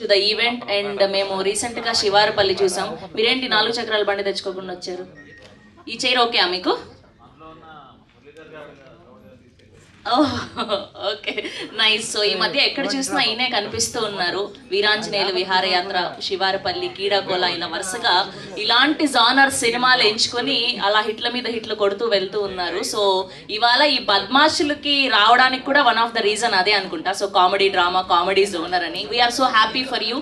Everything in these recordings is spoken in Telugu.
టు ద ఈవెంట్ అండ్ మేము రీసెంట్ గా శివారపల్లి చూసాం. మీరేంటి 4 చక్రాల బండి తెచ్చుకోకుండా వచ్చారు? ఈ చైర్ ఓకే మీకు? Okay, nice. సో ఈ మధ్య ఎక్కడ చూసినా ఈయనే కనిపిస్తూ ఉన్నారు. వీరాంజనేయులు విహారయాత్ర, శివారపల్లి, కీడాకోల, ఇలా వరుసగా ఇలాంటి జానర్ సినిమాలు ఎంచుకొని అలా హిట్ల మీద హిట్లు కొడుతూ వెళ్తూ ఉన్నారు. సో ఇవాళ ఈ బద్మాషులకి రావడానికి కూడా వన్ ఆఫ్ ద రీజన్ అదే అనుకుంటా. So comedy drama, comedy genre అని. We're so happy for you.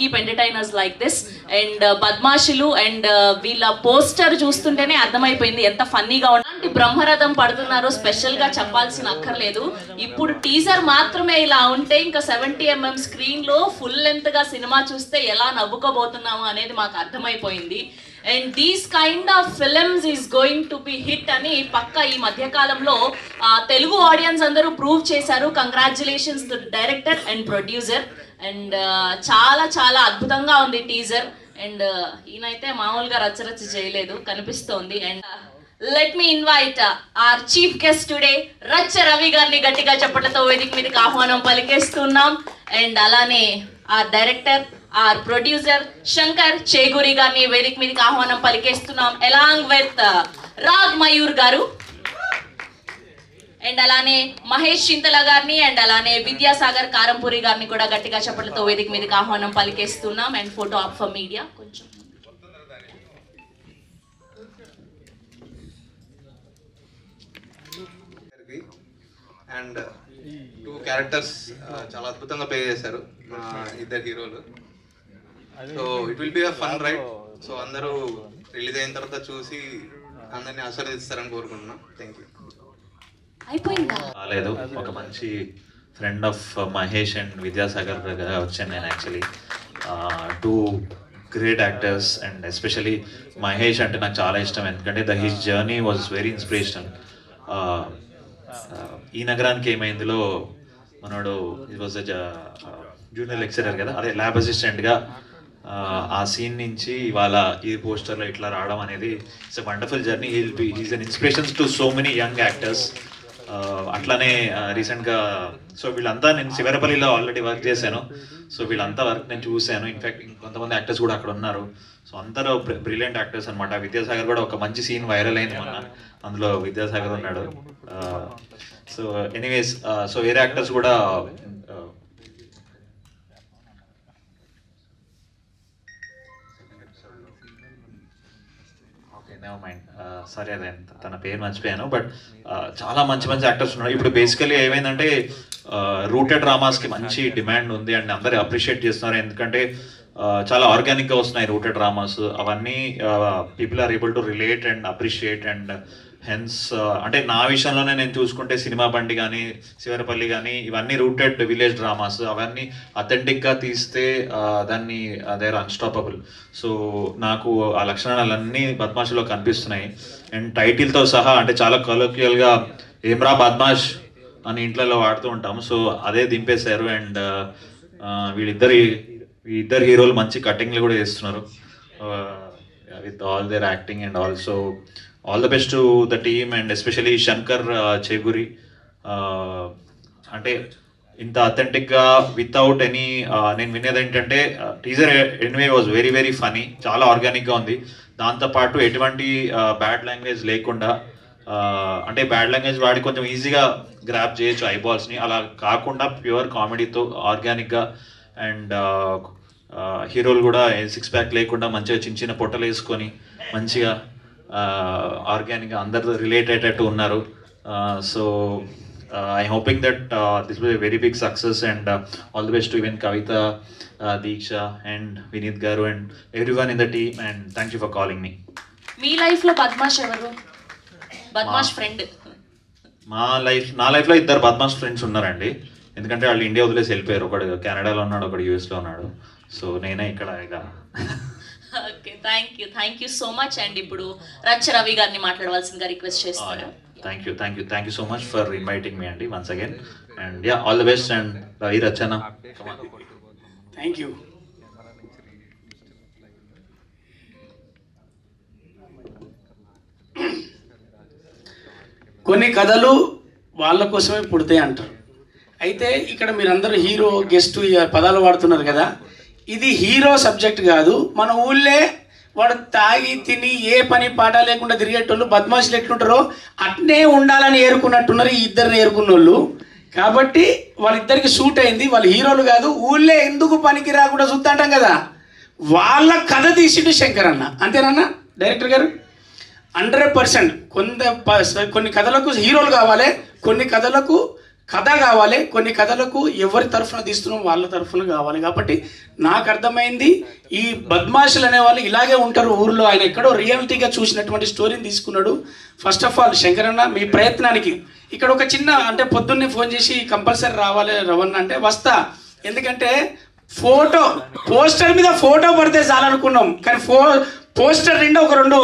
Keep entertainers like this. And బద్మాషులు అండ్ వీళ్ళ పోస్టర్ చూస్తుంటేనే అర్థమైపోయింది ఎంత ఫన్నీగా ఉంటే బ్రహ్మరథం పడుతున్నారు. స్పెషల్ గా చెప్పాల్సిన అక్కర్లేదు. ఇప్పుడు టీజర్ మాత్రమే ఇలా ఉంటే ఇంకా 70mm స్క్రీన్ లో ఫుల్ లెంత్ గా సినిమా చూస్తే ఎలా నవ్వుకోబోతున్నాము అనేది మాకు అర్థమైపోయింది. And these kind of films is going to be hit అని పక్కా ఈ మధ్య కాలంలో తెలుగు ఆడియన్స్ అందరూ ప్రూవ్ చేశారు. Congratulations to director and producer. And చాలా చాలా అద్భుతంగా ఉంది టీజర్. అండ్ ఈయనైతే మామూలుగా రచ్చరచ్చ చేయలేదు, కనిపిస్తోంది. And let me invite our chief guest today, రచ్చ రవి గారిని గట్టిగా చప్పట్లతో వేదిక మీదకి ఆహ్వానం పలికేస్తున్నాం. అండ్ అలానే our director, our producer Shankar Cheguri గారిని వేదిక మీదకి ఆహ్వానం పలికేస్తున్నాం, అలాంగ్ విత్ రాగ్ మయూర్ గారు. అండ్ అలానే మహేష్ చింతల గారిని అండ్ అలానే విద్యాసాగర్ కారంపూరి గారిని కూడా గట్టిగా చప్పట్లతో వేదిక మీదకి ఆహ్వానం పలికేస్తున్నాం. And photo op for media కొంచెం. అండ్ 2 క్యారెక్టర్స్ చాలా అద్భుతంగా ప్లే చేశారు ఇద్దరు హీరోలు. So it will be a fun ride. So అందరూ రిలీజ్ అయిన తర్వాత చూసి అందరినీ ఆశీర్వదిస్తారని కోరుకుంటున్నాం. Thank you. రాలేదు, ఒక మంచి friend of Mahesh and Vidyasagar వచ్చాను నేను. Actually 2 great actors and especially Mahesh అంటే నాకు చాలా ఇష్టం, ఎందుకంటే his journey was very inspirational. ఈ నగరానికి ఏమైందిలో మనోడు ఇట్ వాజ్ జూనియర్ లెక్చరర్ కదా, అదే ల్యాబ్ అసిస్టెంట్గా ఆ సీన్ నుంచి ఇవాళ ఈ పోస్టర్లో ఇట్లా రావడం అనేది it's a wonderful journey. He's an inspirations to so many young actors. అట్లానే రీసెంట్గా సో వీళ్ళంతా నేను శివరపల్లిలో ఆల్రెడీ వర్క్ చేశాను. సో వీళ్ళంతా వర్క్ నేను చూశాను. ఇన్ఫ్యాక్ట్ ఇంకొంతమంది యాక్టర్స్ కూడా అక్కడ ఉన్నారు. సో అందరూ బ్రిలియంట్ యాక్టర్స్ అనమాట. విద్యాసాగర్ కూడా ఒక మంచి సీన్ వైరల్ అయింది మొన్న, అందులో విద్యాసాగర్ ఉన్నాడు. సో ఎనీవేస్ సో వేరే యాక్టర్స్ కూడా నెవర్ మైండ్, సరే అదే తన పేరు మర్చిపోయాను. బట్ చాలా మంచి మంచి యాక్టర్స్ ఉన్నారు. ఇప్పుడు బేసికలీ ఏమైందంటే రూటెడ్ డ్రామాస్కి మంచి డిమాండ్ ఉంది అండ్ అందరూ అప్రిషియేట్ చేస్తున్నారు, ఎందుకంటే చాలా ఆర్గానిక్గా వస్తున్నాయి రూటెడ్ డ్రామాస్. అవన్నీ people are able to relate and appreciate. And hence అంటే నా విషయంలోనే నేను చూసుకుంటే సినిమా బండి కానీ, శివరపల్లి కానీ, ఇవన్నీ రూటెడ్ విలేజ్ డ్రామాస్. అవన్నీ అథెంటిక్గా తీస్తే దాన్ని దే ఆర్ అన్స్టాపబుల్. సో నాకు ఆ లక్షణాలన్నీ బద్మాష్లో కనిపిస్తున్నాయి. అండ్ టైటిల్తో సహా అంటే చాలా కలోక్యువల్గా ఏమ్రా బద్మాష్ అని ఇంట్లో వాడుతూ ఉంటాము. సో అదే దింపేశారు. అండ్ వీళ్ళిద్దరు హీరోలు మంచి కటింగ్లు కూడా చేస్తున్నారు with all their acting. And also all the best to the team and especially Shankar Cheguri. అంటే ఇంత అథెంటిక్గా వితౌట్ ఎనీ నేను వినేది ఏంటంటే teaser anyway was very very funny, చాలా ఆర్గానిక్గా ఉంది. దాంతోపాటు ఎటువంటి బ్యాడ్ లాంగ్వేజ్ లేకుండా, అంటే బ్యాడ్ లాంగ్వేజ్ వాడి కొంచెం ఈజీగా గ్రాప్ చేయొచ్చు ఐబాల్స్ని, అలా కాకుండా ప్యూర్ కామెడీతో ఆర్గానిక్గా. అండ్ హీరోలు కూడా 6 ప్యాక్ లేకుండా మంచిగా చిన్న చిన్న పొట్టలు వేసుకొని మంచిగా ఆర్గానిక్గా అందరు రిలేట్ అయ్యేటట్టు ఉన్నారు. So I hoping that this will be very big success. And all the best to even Kavitha, Deeksha and Vineeth garu and everyone in the team. And thank you for calling me. మీ లైఫ్లో బద్మాష్ ఎవరు? బద్మాష్ ఫ్రెండ్? నా లైఫ్లో 2 బద్మాష్ ఫ్రెండ్స్ ఉన్నారండి. ఎందుకంటే వాళ్ళు ఇండియా వదిలేసి వెళ్ళిపోయారు. ఒకడు కెనడాలో ఉన్నాడు, ఒకడు యూఎస్లో ఉన్నాడు. సో నేనే ఇక్కడ ఇక. Okay, thank you so much. And ఇప్పుడు రచ్చ రవి గారిని మాట్లాడవలసిందిగా రిక్వెస్ట్ చేస్తాను. Thank you so much for inviting me అండి once again. And yeah, all the best. And Ravi Rachana, thank you. కొన్ని కథలు వాళ్ళ కోసమే పుడతాయి అంటారు, అయితే ఇక్కడ మీరందరూ హీరో గెస్ట్ పదాలు వాడుతున్నారు కదా, ఇది హీరో సబ్జెక్ట్ కాదు. మన ఊళ్ళే వాడు తాగి తిని ఏ పని పాట లేకుండా తిరిగేటోళ్ళు బద్మాషులు ఎట్లుంటారో అట్నే ఉండాలని ఏరుకున్నట్టున్నారు ఈ ఇద్దరిని ఏరుకున్నోళ్ళు. కాబట్టి వాళ్ళిద్దరికి సూట్ అయింది. వాళ్ళు హీరోలు కాదు, ఊళ్ళే ఎందుకు పనికి రాకుండా చూద్దాంటాం కదా, వాళ్ళ కథ తీసిండు శంకర్ అన్న. అంతేనన్నా డైరెక్టర్ గారు? 100%. కొన్ని కథలకు హీరోలు కావాలి, కొన్ని కథలకు కథ కావాలి, కొన్ని కథలకు ఎవరి తరఫున తీస్తున్నాం వాళ్ళ తరఫున కావాలి. కాబట్టి నాకు అర్థమైంది ఈ బద్మాషులు అనేవాళ్ళు ఇలాగే ఉంటారు ఊర్లో. ఆయన ఎక్కడో రియాలిటీగా చూసినటువంటి స్టోరీని తీసుకున్నాడు. ఫస్ట్ ఆఫ్ ఆల్ శంకర్ అన్న మీ ప్రయత్నానికి ఇక్కడ ఒక చిన్న అంటే పొద్దున్నే ఫోన్ చేసి కంపల్సరీ రావాలి రవణ అంటే వస్తా, ఎందుకంటే పోస్టర్ మీద ఫోటో పడితే చాలనుకున్నాం, కానీ పోస్టర్ నిండా ఒక 2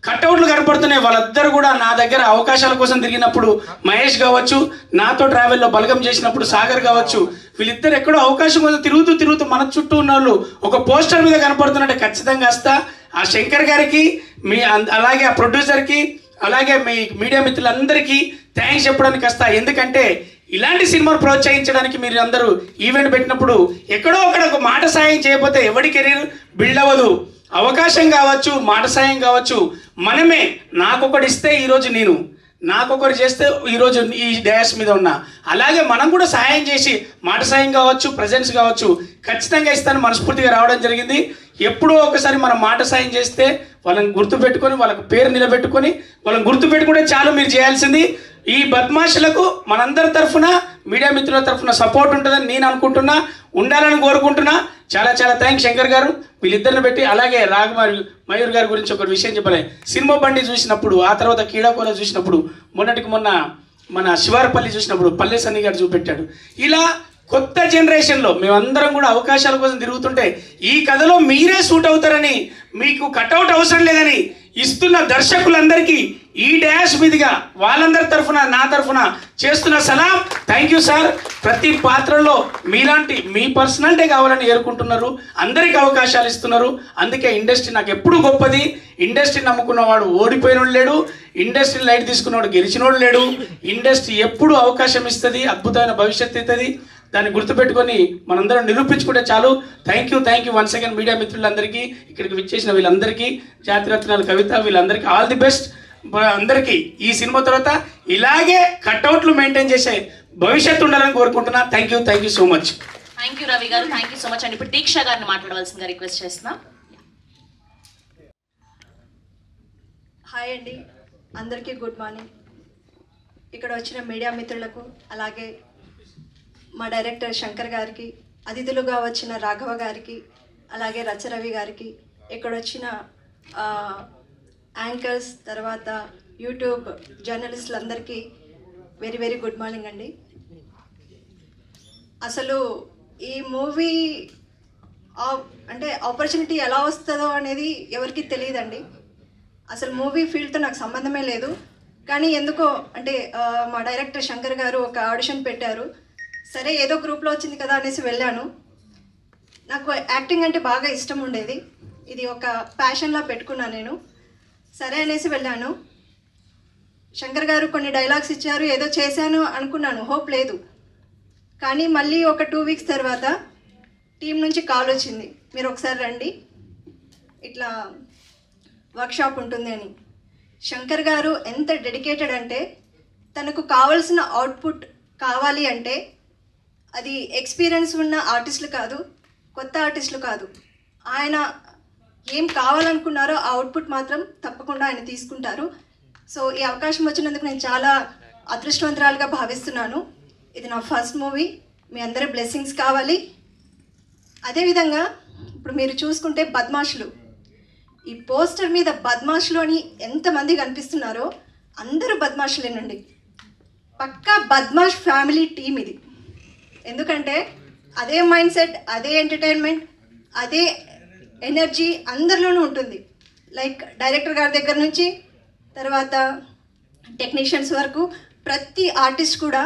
కట్అవుట్లు కనపడుతున్నాయి. వాళ్ళిద్దరు కూడా నా దగ్గర అవకాశాల కోసం తిరిగినప్పుడు మహేష్ కావచ్చు, నాతో ట్రావెల్లో బలగం చేసినప్పుడు సాగర్ కావచ్చు, వీళ్ళిద్దరు ఎక్కడో అవకాశం కోసం తిరుగుతూ మన చుట్టూ ఉన్న వాళ్ళు ఒక పోస్టర్ మీద కనపడుతున్నట్టే ఖచ్చితంగా వస్తా. ఆ శంకర్ గారికి అలాగే ఆ ప్రొడ్యూసర్కి అలాగే మీ మీడియా మిత్రులందరికీ థ్యాంక్స్ చెప్పడానికి వస్తా. ఎందుకంటే ఇలాంటి సినిమాను ప్రోత్సహించడానికి మీరు అందరూ ఈవెంట్ పెట్టినప్పుడు ఎక్కడో అక్కడ ఒక మాట సాయం చేయకపోతే ఎవరి కెరీర్ బిల్డ్ అవ్వదు. అవకాశం కావచ్చు, మాట సాయం కావచ్చు, మనమే నాకొకటి ఇస్తే ఈరోజు నేను, నాకొకరు చేస్తే ఈరోజు ఈ డ్యాష్ మీద ఉన్నా. అలాగే మనం కూడా సాయం చేసి మాట సాయం కావచ్చు, ప్రజెన్స్ కావచ్చు ఖచ్చితంగా ఇస్తాను మనస్ఫూర్తిగా రావడం జరిగింది. ఎప్పుడో ఒకసారి మనం మాట సాయం చేస్తే వాళ్ళని గుర్తుపెట్టుకొని వాళ్ళకి పేరు నిలబెట్టుకొని వాళ్ళని గుర్తుపెట్టుకుంటే చాలు. మీరు చేయాల్సింది ఈ బద్మాషులకు మనందరి తరఫున మీడియా మిత్రుల తరఫున సపోర్ట్ ఉంటుందని నేను అనుకుంటున్నా, ఉండాలని కోరుకుంటున్నా. చాలా థ్యాంక్స్ శంకర్ గారు, వీళ్ళిద్దరిని పెట్టి. అలాగే మయూర్ గారి గురించి ఒక విషయం చెప్పలే. సినిమా బండి చూసినప్పుడు, ఆ తర్వాత కీడాకోల చూసినప్పుడు, మొన్న మన శివారపల్లి చూసినప్పుడు పల్లె సన్ని గారు చూపెట్టాడు. ఇలా కొత్త జనరేషన్లో మేమందరం కూడా అవకాశాల కోసం తిరుగుతుంటే ఈ కథలో మీరే సూట్ అవుతారని, మీకు కట్అవుట్ అవసరం లేదని ఇస్తున్న దర్శకులందరికీ ఈ డ్యాష్ మీదుగా వాళ్ళందరి తరఫున నా తరఫున చేస్తున్న సలాం. Thank you sir. ప్రతి పాత్రలో మీలాంటి మీ పర్సనాలిటీ కావాలని ఏరుకుంటున్నారు, అందరికీ అవకాశాలు ఇస్తున్నారు. అందుకే ఇండస్ట్రీ నాకు ఎప్పుడు గొప్పది. ఇండస్ట్రీ నమ్ముకున్నవాడు ఓడిపోయినోడు లేడు, ఇండస్ట్రీ లైట్ తీసుకున్నవాడు గెలిచినోడు లేడు. ఇండస్ట్రీ ఎప్పుడు అవకాశం ఇస్తుంది, అద్భుతమైన భవిష్యత్తు ఇస్తుంది. దాన్ని గుర్తుపెట్టుకొని మనందరం నిరూపించుకుంటే చాలు. Thank you once again media మిత్రులందరికీ, ఇక్కడికి విచ్చేసిన వీళ్ళందరికీ, జాతిరత్నాలు కవిత వీళ్ళందరికీ ఆల్ ది బెస్ట్. అందరికీ ఈ సినిమా తర్వాత ఇలాగే కట్అవుట్లు మెయింటైన్ చేసే భవిష్యత్తు ఉండాలని కోరుకుంటున్నా. Thank you so much. Thank you Ravi గారు, థ్యాంక్ యూ సో మచ్ అండి. ఇప్పుడు దీక్ష గారిని మాట్లాడవలసిందిగా రిక్వెస్ట్ చేస్తున్నా. హాయ్ అండి, అందరికీ గుడ్ మార్నింగ్. ఇక్కడ వచ్చిన మీడియా మిత్రులకు, అలాగే మా డైరెక్టర్ శంకర్ గారికి, అతిథులుగా వచ్చిన రాఘవ గారికి, అలాగే రచరవి గారికి, ఇక్కడ వచ్చిన యాంకర్స్, తర్వాత యూట్యూబ్ జర్నలిస్టులందరికీ వెరీ గుడ్ మార్నింగ్ అండి. అసలు ఈ మూవీ అంటే ఆపర్చునిటీ ఎలా వస్తుందో అనేది ఎవరికి తెలియదండి. అసలు మూవీ ఫీల్డ్తో నాకు సంబంధమే లేదు. కానీ ఎందుకో అంటే మా డైరెక్టర్ శంకర్ గారు ఒక ఆడిషన్ పెట్టారు. సరే ఏదో గ్రూప్లో వచ్చింది కదా అనేసి వెళ్ళాను. నాకు యాక్టింగ్ అంటే బాగా ఇష్టం ఉండేది, ఇది ఒక ప్యాషన్లా పెట్టుకున్నాను నేను. సరే అనేసి వెళ్ళాను. శంకర్ గారు కొన్ని డైలాగ్స్ ఇచ్చారు, ఏదో చేశాను అనుకున్నాను, హోప్ లేదు. కానీ మళ్ళీ ఒక 2 వీక్స్ తర్వాత టీం నుంచి కాల్ వచ్చింది, మీరు ఒకసారి రండి, ఇట్లా వర్క్షాప్ ఉంటుంది అని. శంకర్ గారు ఎంత డెడికేటెడ్ అంటే, తనకు కావాల్సిన అవుట్పుట్ కావాలి అంటే అది ఎక్స్పీరియన్స్ ఉన్న ఆర్టిస్టులు కాదు, కొత్త ఆర్టిస్టులు కాదు, ఆయన ఏం కావాలనుకున్నారో ఆ అవుట్పుట్ మాత్రం తప్పకుండా ఆయన తీసుకుంటారు. సో ఈ అవకాశం వచ్చినందుకు నేను చాలా అదృష్టవంతురాలుగా భావిస్తున్నాను. ఇది నా ఫస్ట్ మూవీ, మీ అందరి బ్లెస్సింగ్స్ కావాలి. అదేవిధంగా ఇప్పుడు మీరు చూసుకుంటే బద్మాషులు, ఈ పోస్టర్ మీద బద్మాషులు అని ఎంతమంది కనిపిస్తున్నారో అందరూ బద్మాషులేనండి. పక్కా బద్మాష్ ఫ్యామిలీ టీం ఇది. ఎందుకంటే అదే మైండ్ సెట్, అదే ఎంటర్టైన్మెంట్, అదే ఎనర్జీ అందరిలోనూ ఉంటుంది. లైక్ డైరెక్టర్ గారి దగ్గర నుంచి తర్వాత టెక్నీషియన్స్ వరకు ప్రతి ఆర్టిస్ట్ కూడా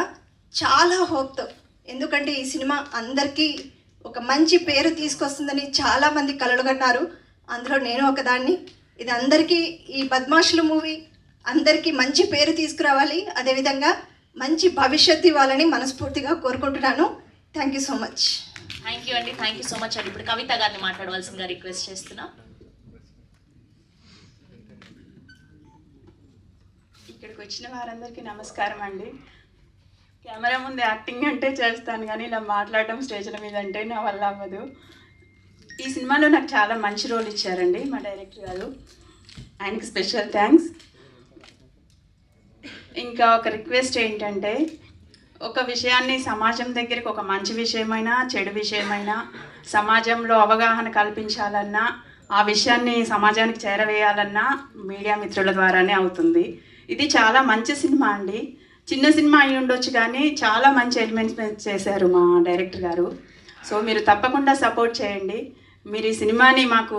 చాలా హోప్తో, ఎందుకంటే ఈ సినిమా అందరికీ ఒక మంచి పేరు తీసుకొస్తుందని చాలామంది కలలు కన్నారు. అందులో నేను ఒకదాన్ని. ఇది అందరికీ, ఈ బద్మాషులు మూవీ అందరికీ మంచి పేరు తీసుకురావాలి. అదేవిధంగా మంచి భవిష్యత్తు ఇవ్వాలని మనస్ఫూర్తిగా కోరుకుంటున్నాను. Thank you so much. Thank you అండి, థ్యాంక్ యూ సో మచ్ అండి. ఇప్పుడు కవిత గారిని మాట్లాడవలసిందిగా రిక్వెస్ట్ చేస్తున్నా. ఇక్కడికి వచ్చిన వారందరికీ నమస్కారం అండి. కెమెరా ముందు యాక్టింగ్ అంటే చేస్తాను, కానీ ఇలా మాట్లాడటం స్టేజ్ల మీద అంటే నా వల్ల అవ్వదు. ఈ సినిమాలో నాకు చాలా మంచి రోల్ ఇచ్చారండి మా డైరెక్టర్ గారు, ఆయనకి స్పెషల్ థ్యాంక్స్. ఇంకా ఒక రిక్వెస్ట్ ఏంటంటే, ఒక విషయాన్ని సమాజం దగ్గరికి, ఒక మంచి విషయమైనా చెడు విషయమైనా సమాజంలో అవగాహన కల్పించాలన్నా, ఆ విషయాన్ని సమాజానికి చేరవేయాలన్నా మీడియా మిత్రుల ద్వారానే అవుతుంది. ఇది చాలా మంచి సినిమా అండి. చిన్న సినిమా అయి ఉండొచ్చు కానీ చాలా మంచి ఎలిమెంట్స్ చేశారు మా డైరెక్టర్ గారు. సో మీరు తప్పకుండా సపోర్ట్ చేయండి. మీరు ఈ సినిమాని మాకు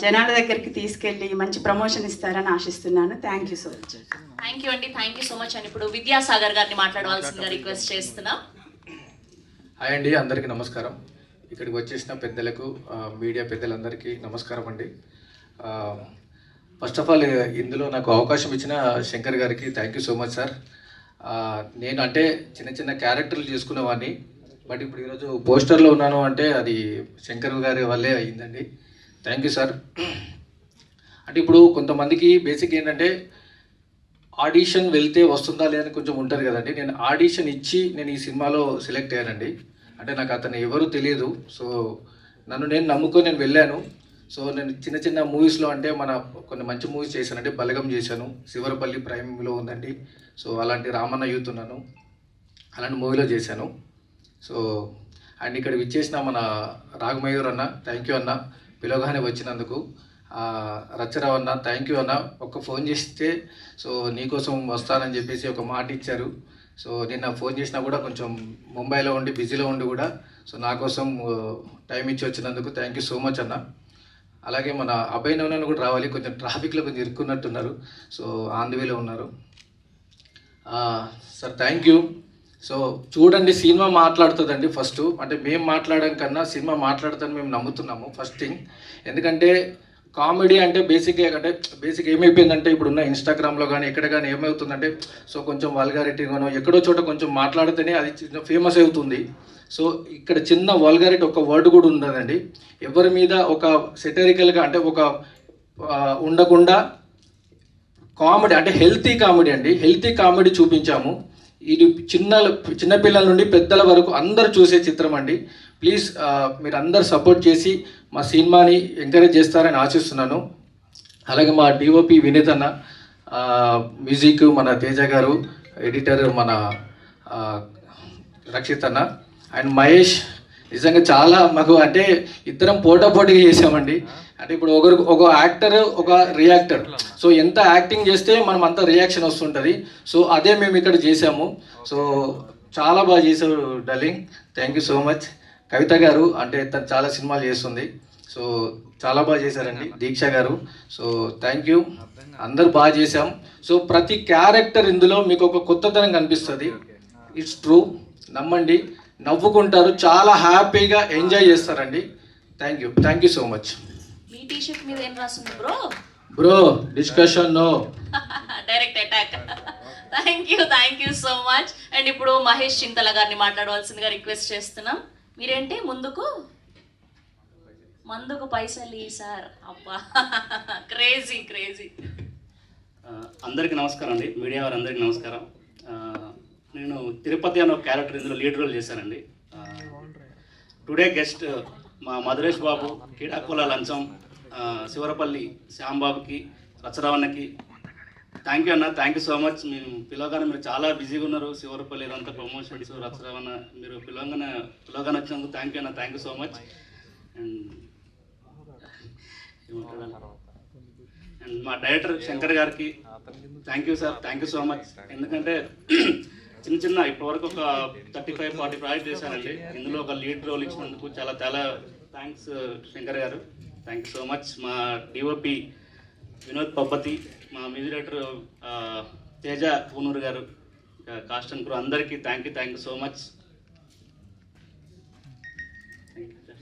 జనాల దగ్గరికి తీసుకెళ్ళి మంచి ప్రమోషన్ ఇస్తారని ఆశిస్తున్నాను. Thank you so much. Thank you అండి, థ్యాంక్ యూ సో మచ్ అండి. ఇప్పుడు విద్యాసాగర్ గారిని మాట్లాడవలసిందిగా రిక్వెస్ట్ చేస్తున్నా. హాయ్ అండి, అందరికీ నమస్కారం. ఇక్కడికి వచ్చేసిన పెద్దలకు, మీడియా పెద్దలందరికీ నమస్కారం అండి. ఫస్ట్ ఆఫ్ ఆల్ ఇందులో నాకు అవకాశం ఇచ్చిన శంకర్ గారికి thank you so much sir. నేను అంటే చిన్న చిన్న క్యారెక్టర్లు చేసుకునేవాడిని, బట్ ఇప్పుడు ఈరోజు పోస్టర్లో ఉన్నాను అంటే అది శంకర్ గారి వల్లే అయ్యిందండి. Thank you sir. అంటే ఇప్పుడు కొంతమందికి బేసిక్ ఏంటంటే ఆడిషన్ వెళ్తే వస్తుందా లేదని కొంచెం ఉంటుంది కదండి. నేను ఆడిషన్ ఇచ్చి నేను ఈ సినిమాలో సెలెక్ట్ అయ్యానండి. అంటే నాకు అతను ఎవరు తెలియదు. సో నన్ను నేను నమ్ముకొని నేను వెళ్ళాను. సో నేను చిన్న చిన్న మూవీస్లో అంటే కొన్ని మంచి మూవీస్ చేశానంటే బలగం చేశాను, శివరపల్లి ప్రైమ్లో ఉందండి. సో అలాంటి రామన్న యూత్ ఉన్నాను, అలాంటి మూవీలో చేశాను. సో అండ్ ఇక్కడ విచ్చేసిన మన రాఘమయూర్ అన్న థ్యాంక్ యూ అన్న, పిలవగానే వచ్చినందుకు. రచ్చరావు అన్న థ్యాంక్ యూ అన్న, ఒక ఫోన్ చేస్తే సో నీకోసం వస్తానని చెప్పేసి ఒక మాట ఇచ్చారు. సో నిన్న ఫోన్ చేసినా కూడా కొంచెం ముంబైలో ఉండి బిజీలో ఉండి కూడా సో నా కోసం టైం ఇచ్చి వచ్చినందుకు థ్యాంక్ యూ సో మచ్ అన్న. అలాగే మన అభయ్ నవనన్న కూడా రావాలి, కొంచెం ట్రాఫిక్లో కొంచెం ఇరుక్కున్నట్టున్నారు. సో ఆన్ ది వేలో ఉన్నారు. Sir thank you. సో చూడండి, సినిమా మాట్లాడుతుందండి. ఫస్ట్ అంటే మేము మాట్లాడడం కన్నా సినిమా మాట్లాడుతుందని మేము నమ్ముతున్నాము ఫస్ట్ థింగ్. ఎందుకంటే కామెడీ అంటే బేసిక్ ఏమైపోయిందంటే ఇప్పుడున్న ఇన్స్టాగ్రామ్లో కానీ ఎక్కడ కానీ ఏమవుతుందంటే సో కొంచెం వల్గారిటీగానో ఎక్కడో చోట కొంచెం మాట్లాడితేనే అది ఫేమస్ అవుతుంది. సో ఇక్కడ చిన్న వల్గారిటీ ఒక వర్డ్ కూడా ఉండదండి. ఎవరి మీద ఒక సెటరికల్గా అంటే ఒక ఉండకుండా కామెడీ అంటే హెల్తీ కామెడీ అండి, హెల్తీ కామెడీ చూపించాము. ఇది చిన్నపిల్లల నుండి పెద్దల వరకు అందరు చూసే చిత్రం అండి. ప్లీజ్ మీరు అందరు సపోర్ట్ చేసి మా సినిమాని ఎంకరేజ్ చేస్తారని ఆశిస్తున్నాను. అలాగే మా డిఓపి వినీత్ అన్న, మ్యూజిక్ మన తేజ గారు, ఎడిటర్ మన రక్షిత్ అన్న అండ్ మహేష్. నిజంగా చాలా మాకు అంటే ఇద్దరం పోటాపోటీగా చేసామండి. అంటే ఇప్పుడు ఒక యాక్టర్ ఒక రియాక్టర్, సో ఎంత యాక్టింగ్ చేస్తే మనం అంత రియాక్షన్ వస్తుంటుంది. సో అదే మేము ఇక్కడ చేసాము. సో చాలా బాగా చేశారు darling, thank you so much. Kavitha garu అంటే తను చాలా సినిమాలు చేస్తుంది, సో చాలా బాగా చేశారండి. దీక్ష గారు, సో థ్యాంక్ యూ. అందరు బాగా చేశాం. సో ప్రతి క్యారెక్టర్ ఇందులో మీకు ఒక కొత్తతనం కనిపిస్తుంది. ఇట్స్ ట్రూ, నమ్మండి, నవ్వుకుంటారు, చాలా హ్యాపీగా ఎంజాయ్ చేస్తారండి. Thank you so much. మీ టీ షర్ట్ మీద ఏం రాస్తుంది bro? Bro discussion no, direct attack. Thank you so much. And ఇప్పుడు మహేష్ చింతల గారిని మాట్లాడవలసిందిగా రిక్వెస్ట్ చేస్తున్నాం. మీరేంటి మందుకు పైసలు సార్, అబ్బా క్రేజీ. అందరికీ నమస్కారం అండి, మీడియా వారందరికీ నమస్కారం. నేను తిరుపతి అనే ఒక క్యారెక్టర్ ఇందులో లీడ్ రోల్ చేశానండి. టుడే గెస్ట్ మా మధురేష్ బాబు, కీడాకోల లంచం, శివరపల్లి శ్యాంబాబుకి, రచరావన్నకి థ్యాంక్ యూ అన్న, థ్యాంక్ యూ సో మచ్. మేము పిలవగానే మీరు చాలా బిజీగా ఉన్నారు, శివరపల్లి ఇదంతా ప్రమోషన్స్, రచరావన్న మీరు పిలవగానే వచ్చినందుకు థ్యాంక్ యూ అన్న, thank you so much. And మా డైరెక్టర్ శంకర్ గారికి thank you sir, thank you so much. ఎందుకంటే చిన్న ఇప్పటివరకు ఒక 35-40 ప్రాజెక్ట్ చేశానండి. ఇందులో ఒక లీడ్ రోల్ ఇచ్చినందుకు చాలా థ్యాంక్స్ శంకర్ గారు, థ్యాంక్ యూ సో మచ్. మా డిఓపి వినోద్ పబ్బతి, మా మ్యూజిక్ డైరెక్టర్ తేజ పూనూరు గారు, కాస్ట్ అండ్ క్రూ అందరికీ థ్యాంక్ యూ సో మచ్.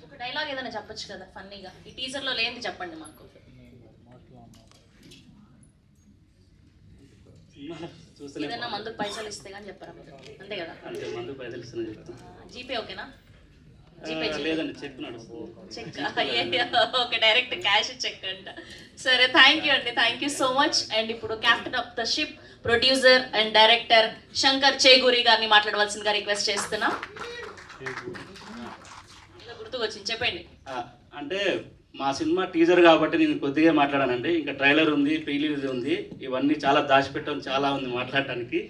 ఒక డైలాగ్ ఏదైనా చెప్పొచ్చు కదా ఫన్నీగా, ఈ టీజర్లో లేనిది చెప్పండి మాకు. చూస్తేనే ఏదైనా మందుకు పైసలు ఇస్తే కానీ చెప్పరా మీరు, అంతే కదా? అంటే మందు పైసలు ఇస్తున్నా చెప్తాను. జీపే ఓకేనా? లేదండి, చెక్ నడుస్తుంది. Cheque okay, direct cash cheque అంట. సరే, థ్యాంక్ యూ అండి, thank you so much. And ఇప్పుడు captain of the ship, producer and director Shankar Cheguri గారిని మాట్లాడవలసిందిగా రిక్వెస్ట్ చేస్తున్నా. గుర్తుకొచ్చింది, చెప్పండి. అంటే మా సినిమా టీజర్ కాబట్టి నేను కొద్దిగా మాట్లాడానండి. ఇంకా ట్రైలర్ ఉంది, ప్రీలీజ్ ఉంది, ఇవన్నీ చాలా దాచిపెట్టడం చాలా ఉంది మాట్లాడటానికి.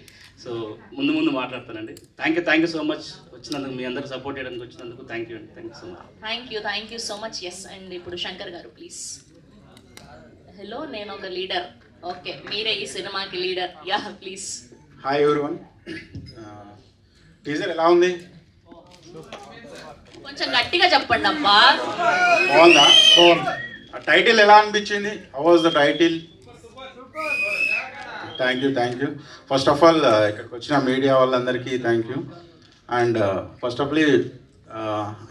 సో ముందు మాట్లాడతానండి. థ్యాంక్ యూ సో మచ్ వచ్చినందుకు, మీ అందరూ సపోర్ట్ చేయడానికి వచ్చినందుకు థ్యాంక్ యూ అండి. Thank you so much. Thank you so much. Yes, and ఇప్పుడు శంకర్ గారు ప్లీజ్. హలో, నేను ఒక లీడర్. ఓకే, మీరే ఈ సినిమాకి leader. Yeah please. Hi everyone. Teaser ఎలా ఉంది? కొంచెం గట్టిగా చెప్పండి అబ్బా. బాగుందా? టైటిల్ ఎలా అనిపించింది? How was the title? Thank you. First of all ఇక్కడికి వచ్చిన మీడియా వాళ్ళందరికీ thank you. And first of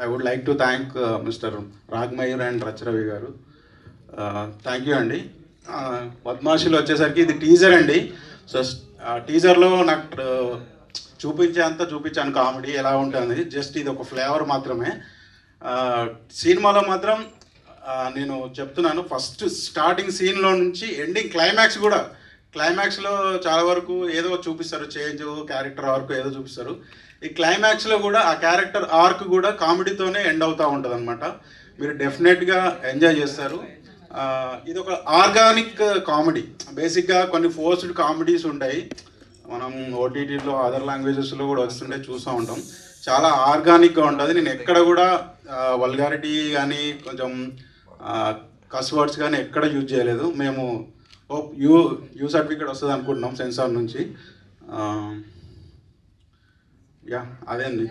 I would like to thank mister Ragmayur and Racha Ravi గారు. థ్యాంక్ యూ అండి. బద్మాషులు వచ్చేసరికి ఇది టీజర్ అండి. సో టీజర్లో నాకు చూపించాను కామెడీ ఎలా ఉంటుంది. జస్ట్ ఇది ఒక ఫ్లేవర్ మాత్రమే. సినిమాలో మాత్రం నేను చెప్తున్నాను, ఫస్ట్ స్టార్టింగ్ సీన్లో నుంచి ఎండింగ్ క్లైమాక్స్లో చాలా వరకు ఏదో చూపిస్తారు, చేంజ్ క్యారెక్టర్ ఆర్క్ ఏదో చూపిస్తారు. ఈ క్లైమాక్స్లో కూడా ఆ క్యారెక్టర్ ఆర్క్ కూడా కామెడీతోనే ఎండ్ అవుతూ ఉంటుంది అనమాట. మీరు డెఫినెట్గా ఎంజాయ్ చేస్తారు. ఇది ఒక ఆర్గానిక్ కామెడీ. బేసిక్గా కొన్ని ఫోర్స్డ్ కామెడీస్ ఉంటాయి, మనం ఓటీటీలో అదర్ లాంగ్వేజెస్లో కూడా వస్తుంటే చూస్తూ ఉంటాం. చాలా ఆర్గానిక్గా ఉంటుంది. నేను ఎక్కడ కూడా వల్గారిటీ కానీ కొంచెం కస్ వర్డ్స్ కానీ ఎక్కడ యూజ్ చేయలేదు. మేము యూ సర్టిఫికేట్ వస్తుంది అనుకుంటున్నాం సెన్సార్ నుంచి. అదే అండి.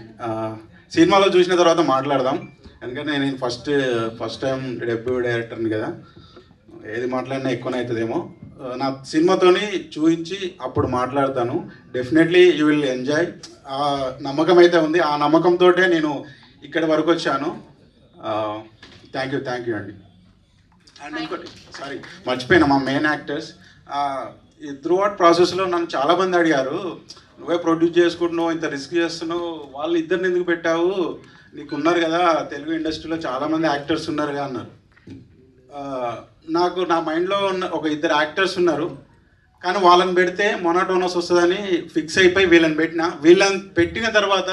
సినిమాలో చూసిన తర్వాత మాట్లాడదాం, ఎందుకంటే నేను ఫస్ట్ టైం డెబ్యూ డైరెక్టర్ని కదా, ఏది మాట్లాడినా ఎక్కువనే అవుతుందేమో. నా సినిమాతోని చూపించి అప్పుడు మాట్లాడతాను. Definitely you will enjoy. ఆ నమ్మకం అయితే ఉంది, ఆ నమ్మకంతో నేను ఇక్కడి వరకు వచ్చాను. థ్యాంక్ యూ అండి. అండ్ ఇంకోటి మర్చిపోయినా, మా మెయిన్ యాక్టర్స్ ఈ త్రూ అవుట్ ప్రాసెస్లో నన్ను చాలామంది అడిగారు, నువ్వే ప్రొడ్యూస్ చేసుకుంటున్నావు, ఇంత రిస్క్ చేస్తున్నావు, వాళ్ళు ఇద్దరిని ఎందుకు పెట్టావు, నీకు ఉన్నారు కదా తెలుగు ఇండస్ట్రీలో చాలామంది యాక్టర్స్ ఉన్నారుగా అన్నారు. నాకు నా మైండ్లో ఉన్న ఒక ఇద్దరు యాక్టర్స్ ఉన్నారు, కానీ వాళ్ళని పెడితే మొనోటోనస్ వస్తుందని ఫిక్స్ అయిపోయి వీళ్ళని పెట్టిన తర్వాత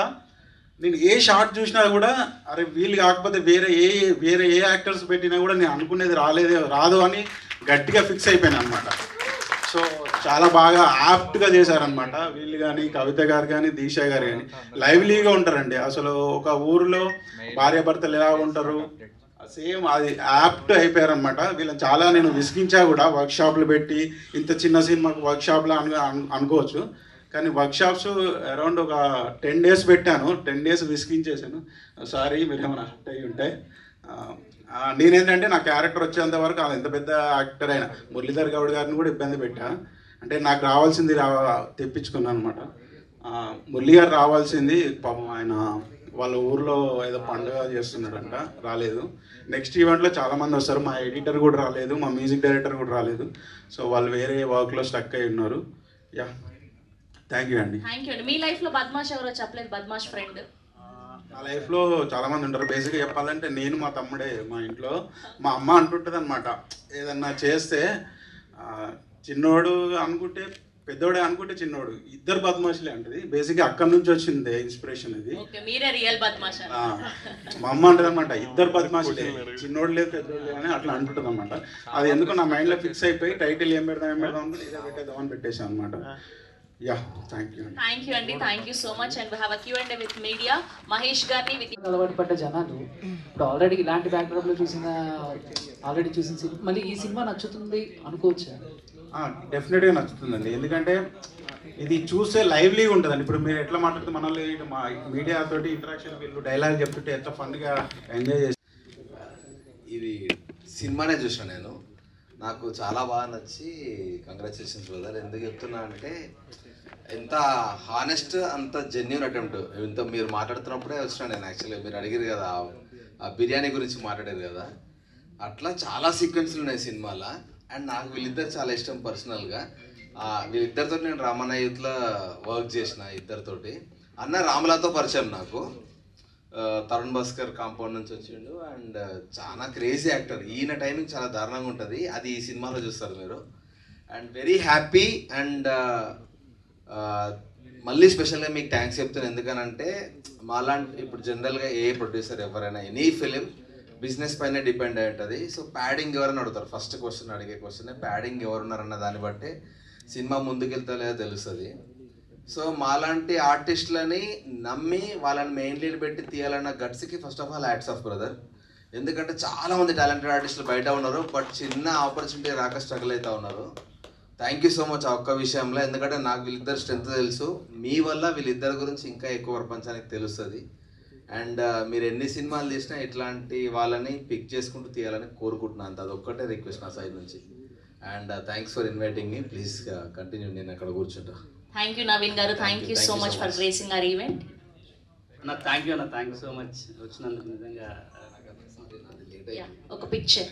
నేను ఏ షార్ట్ చూసినా కూడా అరే వీళ్ళు కాకపోతే వేరే ఏ యాక్టర్స్ పెట్టినా కూడా నేను అనుకునేది రాదు అని గట్టిగా ఫిక్స్ అయిపోయాను అనమాట. సో చాలా బాగా యాప్ట్గా చేశారనమాట వీళ్ళు కానీ, కవిత గారు కానీ, దీక్ష గారు కానీ. లైవ్లీగా ఉంటారండి. అసలు ఒక ఊరిలో భార్యాభర్తలు ఎలా ఉంటారు సేమ్ అది యాప్ట్ అయిపోయారనమాట. వీళ్ళని చాలా నేను విసిగించా కూడా, వర్క్షాప్లు పెట్టి. ఇంత చిన్న సినిమాకు వర్క్షాప్లో అనుకోవచ్చు, కానీ వర్క్షాప్స్ అరౌండ్ ఒక 10 days పెట్టాను. 10 days విసిగించేసాను. సారీ మీరు ఏమైనా హర్ట్ అయ్యి ఉంటే. నేనేంటంటే నా క్యారెక్టర్ వచ్చేంత వరకు అది ఎంత పెద్ద యాక్టర్ అయినా మురళీధర్ గౌడ్ గారిని కూడా ఇబ్బంది పెట్టా. అంటే నాకు రావాల్సింది తెప్పించుకున్నాను అనమాట. మురళీ గారు రావాల్సింది పాపం ఆయన వాళ్ళ ఊర్లో ఏదో పండుగ చేస్తున్నాడంట, రాలేదు. నెక్స్ట్ ఈవెంట్లో చాలామంది వస్తారు. మా ఎడిటర్ కూడా రాలేదు, మా మ్యూజిక్ డైరెక్టర్ కూడా రాలేదు. సో వాళ్ళు వేరే వర్క్లో స్టక్ అయి ఉన్నారు. థ్యాంక్ యూ అండి. మీ లైఫ్లో బద్మాష్ ఎవరో చెప్పలేదు, బద్మాష్ ఫ్రెండ్? నా లైఫ్లో చాలామంది ఉంటారు. బేసిక్గా చెప్పాలంటే నేను, మా తమ్ముడే. మా ఇంట్లో మా అమ్మ అంటుంటుంది అనమాట, ఏదన్నా చేస్తే చిన్నోడు అనుకుంటే పెద్దోడే, అనుకుంటే చిన్నోడు, ఇద్దరు బద్మాషులే అంటది. బేసిక్గా అక్కడి నుంచి వచ్చింది ఇన్స్పిరేషన్ ఇది. మా అమ్మ అంటది అనమాట, ఇద్దరు బద్మాషులే, చిన్నోడు లేదు పెద్దోడు లేదు అని అట్లా అంటుంటుంది అనమాట. అది ఎందుకు నా మైండ్లో ఫిక్స్ అయిపోయి టైటిల్ ఏం పెడదాం అంటే ఇదే పెట్టేద్దామని పెట్టేసాను అనమాట. థ్యాంక్ యూ అండి. Thank you so much. And we have a Q&A with media. Mahesh గారిని అలవాటు పడ్డ జనాలు ఇప్పుడు ఆల్రెడీ ఇలాంటి బ్యాక్డ్రాప్లో ఆల్రెడీ చూసిన సినిమా మళ్ళీ ఈ సినిమా నచ్చుతుంది అనుకోవచ్చా? డెఫినెట్గా నచ్చుతుందండి. ఎందుకంటే ఇది చూస్తే లైవ్లీగా ఉంటుందండి. ఇప్పుడు మీరు ఎట్లా మాట్లాడుతూ మనల్ని మా మీడియా తోటి ఇంటరాక్షన్, వీళ్ళు డైలాగ్ చెప్తుంటే ఎంత ఫన్గా ఎంజాయ్ చేసి. ఇది సినిమానే చూసాను నేను, నాకు చాలా బాగా నచ్చి కంగ్రాచులేషన్స్ బ్రదర్. ఎందుకు చెప్తున్నా అంటే ఎంత హానెస్ట్, అంత జెన్యూన్ అటెంప్ట్. ఇంత మీరు మాట్లాడుతున్నప్పుడే వచ్చినా నేను. యాక్చువల్గా మీరు అడిగారు కదా ఆ బిర్యానీ గురించి మాట్లాడారు కదా, అట్లా చాలా సీక్వెన్స్లు ఉన్నాయి సినిమాలో. అండ్ నాకు వీళ్ళిద్దరు చాలా ఇష్టం పర్సనల్గా. వీళ్ళిద్దరితో నేను రామన్న యూత్లో వర్క్ చేసిన ఇద్దరితోటి. అన్న రామలాతో పరిచయం నాకు, తరుణ్ భాస్కర్ కాంపౌండ్ నుంచి వచ్చిండు. అండ్ చాలా క్రేజీ యాక్టర్. ఈయన టైమింగ్ చాలా దారుణంగా ఉంటుంది, అది ఈ సినిమాలో చూస్తారు మీరు. And very happy. అండ్ మళ్ళీ స్పెషల్గా మీకు థ్యాంక్స్ చెప్తాను. ఎందుకనంటే మాలాంటి ఇప్పుడు జనరల్గా ఏ ప్రొడ్యూసర్ ఎవరైనా ఎనీ ఫిలిం బిజినెస్ పైన డిపెండ్ అయి ఉంటుంది. సో ప్యాడింగ్ ఎవరైనా అడుగుతారు, ఫస్ట్ క్వశ్చన్ అడిగే క్వశ్చన్ ప్యాడింగ్ ఎవరున్నారన్న దాన్ని బట్టి సినిమా ముందుకెళ్తా లేదో తెలుస్తుంది. సో మాలాంటి ఆర్టిస్టులని నమ్మి వాళ్ళని మెయిన్ లీడ్ పెట్టి తీయాలన్న గట్స్కి first of all hats off brother. ఎందుకంటే చాలామంది టాలెంటెడ్ ఆర్టిస్టులు బయట ఉన్నారు, బట్ చిన్న ఆపర్చునిటీ రాక స్ట్రగుల్ అవుతూ ఉన్నారు. థ్యాంక్ యూ సో మచ్ ఆ ఒక్క విషయంలో. ఎందుకంటే నాకు వీళ్ళిద్దరు స్ట్రెంత్ తెలుసు, మీ వల్ల వీళ్ళిద్దరి గురించి ఇంకా ఎక్కువ ప్రపంచానికి తెలుస్తుంది. అండ్ మీరు ఎన్ని సినిమాలు తీసినా ఇట్లాంటి వాళ్ళని పిక్ చేసుకుంటూ తీయాలని కోరుకుంటున్నాను. అంత అదొక్కటే రిక్వెస్ట్ నా సైడ్ నుంచి. And thanks for inviting me. Please continue, నేను అక్కడ కూర్చుంటా. థ్యాంక్ యూ నవీన్ గారు, thank you so much for gracing our event. అన్న థ్యాంక్ యూ సో మచ్ వచ్చినందుకు. నిజంగా ఒక పిక్చర్